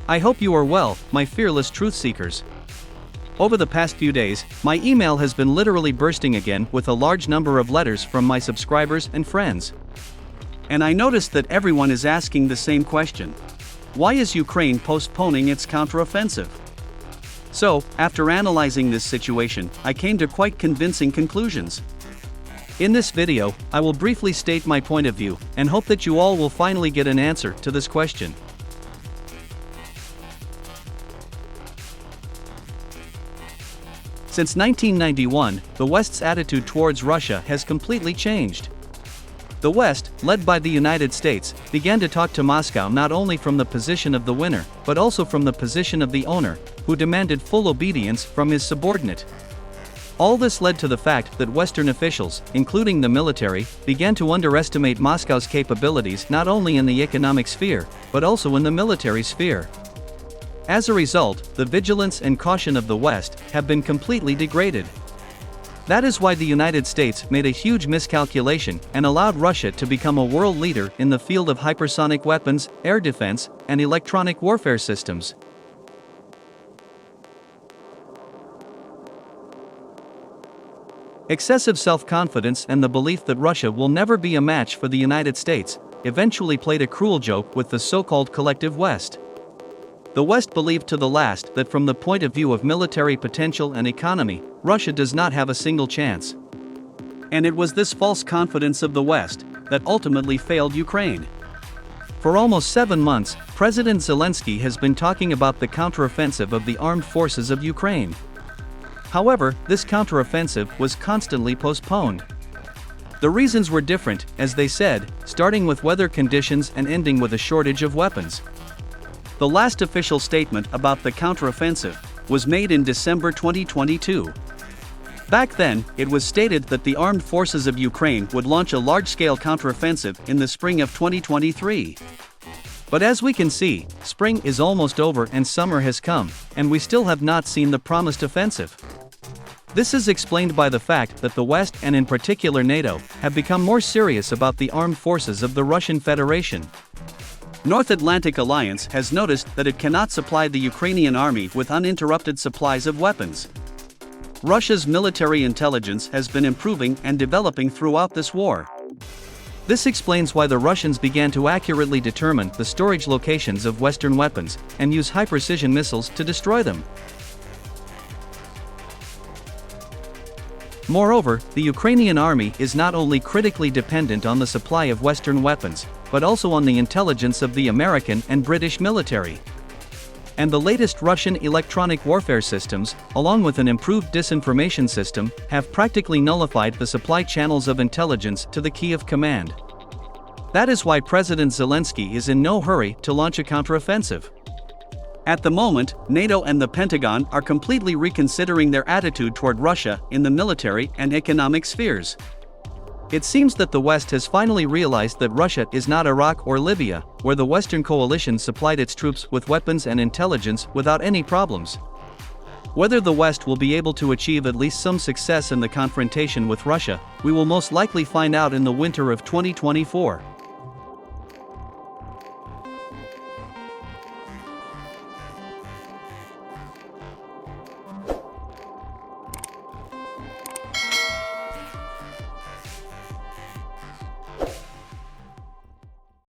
I hope you are well, my fearless truth seekers. Over the past few days, my email has been literally bursting again with a large number of letters from my subscribers and friends. And I noticed that everyone is asking the same question. Why is Ukraine postponing its counteroffensive? So, after analyzing this situation, I came to quite convincing conclusions. In this video, I will briefly state my point of view, and hope that you all will finally get an answer to this question. Since 1991, the West's attitude towards Russia has completely changed. The West, led by the United States, began to talk to Moscow not only from the position of the winner, but also from the position of the owner, who demanded full obedience from his subordinate. All this led to the fact that Western officials, including the military, began to underestimate Moscow's capabilities not only in the economic sphere, but also in the military sphere. As a result, the vigilance and caution of the West have been completely degraded. That is why the United States made a huge miscalculation and allowed Russia to become a world leader in the field of hypersonic weapons, air defense, and electronic warfare systems. Excessive self-confidence and the belief that Russia will never be a match for the United States eventually played a cruel joke with the so-called collective West. The West believed to the last that from the point of view of military potential and economy, Russia does not have a single chance. And it was this false confidence of the West that ultimately failed Ukraine. For almost 7 months, President Zelensky has been talking about the counteroffensive of the armed forces of Ukraine. However, this counteroffensive was constantly postponed. The reasons were different, as they said, starting with weather conditions and ending with a shortage of weapons. The last official statement about the counteroffensive was made in December 2022. Back then, it was stated that the armed forces of Ukraine would launch a large-scale counteroffensive in the spring of 2023. But as we can see, spring is almost over and summer has come, and we still have not seen the promised offensive. This is explained by the fact that the West and in particular NATO have become more serious about the armed forces of the Russian Federation. North Atlantic Alliance has noticed that it cannot supply the Ukrainian army with uninterrupted supplies of weapons. Russia's military intelligence has been improving and developing throughout this war. This explains why the Russians began to accurately determine the storage locations of Western weapons and use high-precision missiles to destroy them. Moreover, the Ukrainian army is not only critically dependent on the supply of Western weapons, but also on the intelligence of the American and British military. And the latest Russian electronic warfare systems, along with an improved disinformation system, have practically nullified the supply channels of intelligence to the Kyiv command. That is why President Zelensky is in no hurry to launch a counteroffensive. At the moment, NATO and the Pentagon are completely reconsidering their attitude toward Russia in the military and economic spheres. It seems that the West has finally realized that Russia is not Iraq or Libya, where the Western coalition supplied its troops with weapons and intelligence without any problems. Whether the West will be able to achieve at least some success in the confrontation with Russia, we will most likely find out in the winter of 2024.